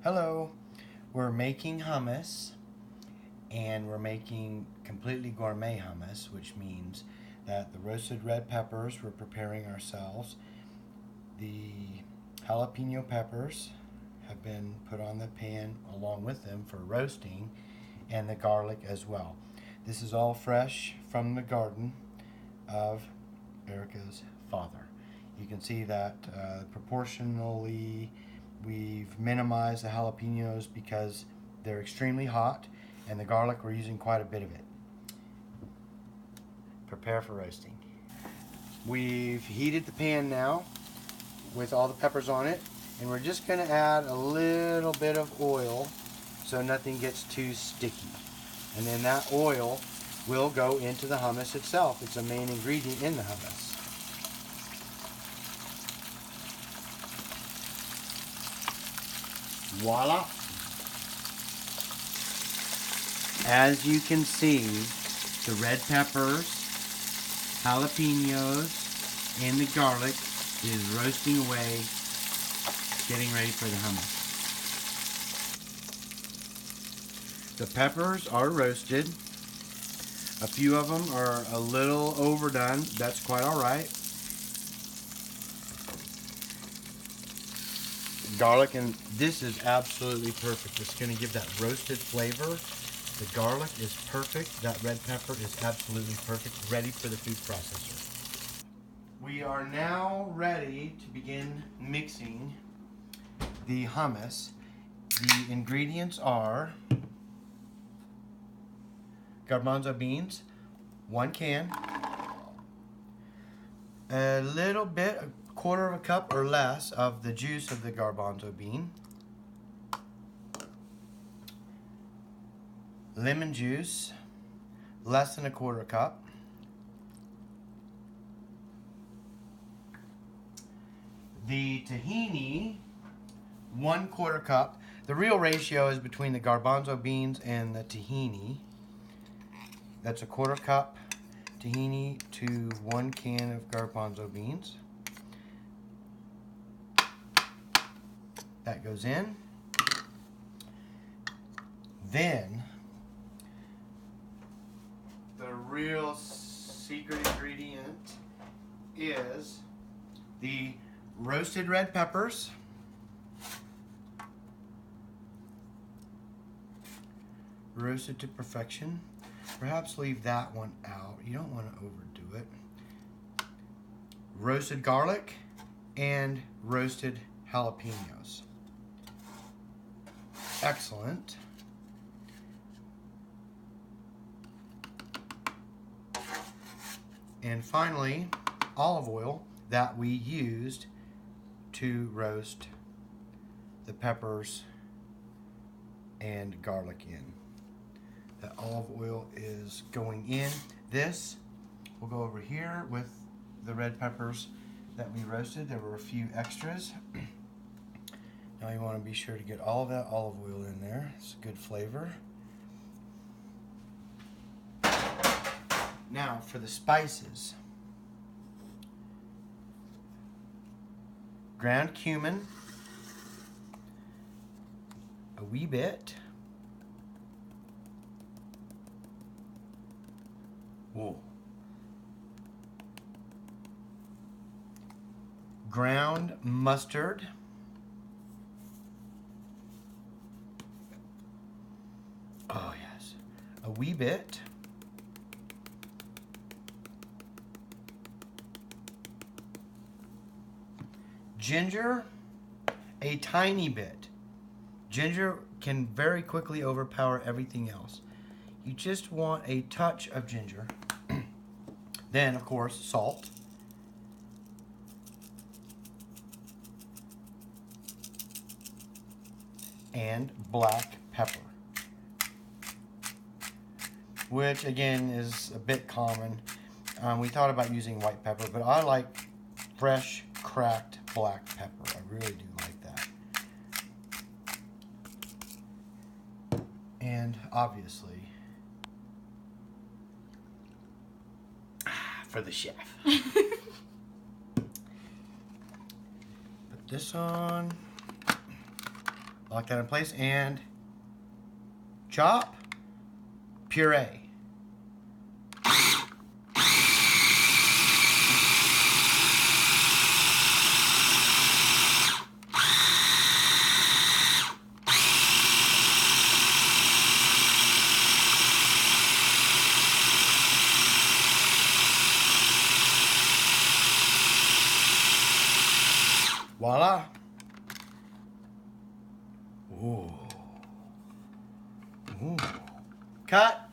Hello, we're making hummus, and we're making completely gourmet hummus, which means that the roasted red peppers we're preparing ourselves. The jalapeno peppers have been put on the pan along with them for roasting, and the garlic as well. This is all fresh from the garden of Erica's father. You can see that proportionally we've minimized the jalapenos because they're extremely hot, and the garlic, we're using quite a bit of it. Prepare for roasting. We've heated the pan now with all the peppers on it, and we're just going to add a little bit of oil so nothing gets too sticky. And then that oil will go into the hummus itself. It's a main ingredient in the hummus. Voila! As you can see, the red peppers, jalapenos, and the garlic is roasting away, getting ready for the hummus. The peppers are roasted. A few of them are a little overdone. That's quite all right. Garlic, and this is absolutely perfect. It's going to give that roasted flavor. The garlic is perfect. That red pepper is absolutely perfect. Ready for the food processor. We are now ready to begin mixing the hummus. The ingredients are garbanzo beans, 1 can, a little bit, a quarter of a cup or less of the juice of the garbanzo bean, lemon juice, less than a quarter cup, the tahini, 1/4 cup. The real ratio is between the garbanzo beans and the tahini. That's a 1/4 cup tahini to 1 can of garbanzo beans. That goes in. Then, the real secret ingredient is the roasted red peppers, roasted to perfection. Perhaps leave that one out. You don't want to overdo it. Roasted garlic and roasted jalapenos. Excellent. And finally, olive oil that we used to roast the peppers and garlic in. That olive oil is going in. This will go over here with the red peppers that we roasted. There were a few extras. Now you want to be sure to get all of that olive oil in there. It's a good flavor. Now for the spices. Ground cumin, a wee bit. Whoa. Ground mustard. Oh yes, a wee bit. Ginger, a tiny bit. Ginger can very quickly overpower everything else. You just want a touch of ginger. Then, of course, salt. And black pepper, which again is a bit common. We thought about using white pepper, but I like fresh, cracked black pepper. I really do like that. And obviously, for the chef. Put this on. Lock that in place and chop, puree. Voila. Ooh. Ooh. Cut.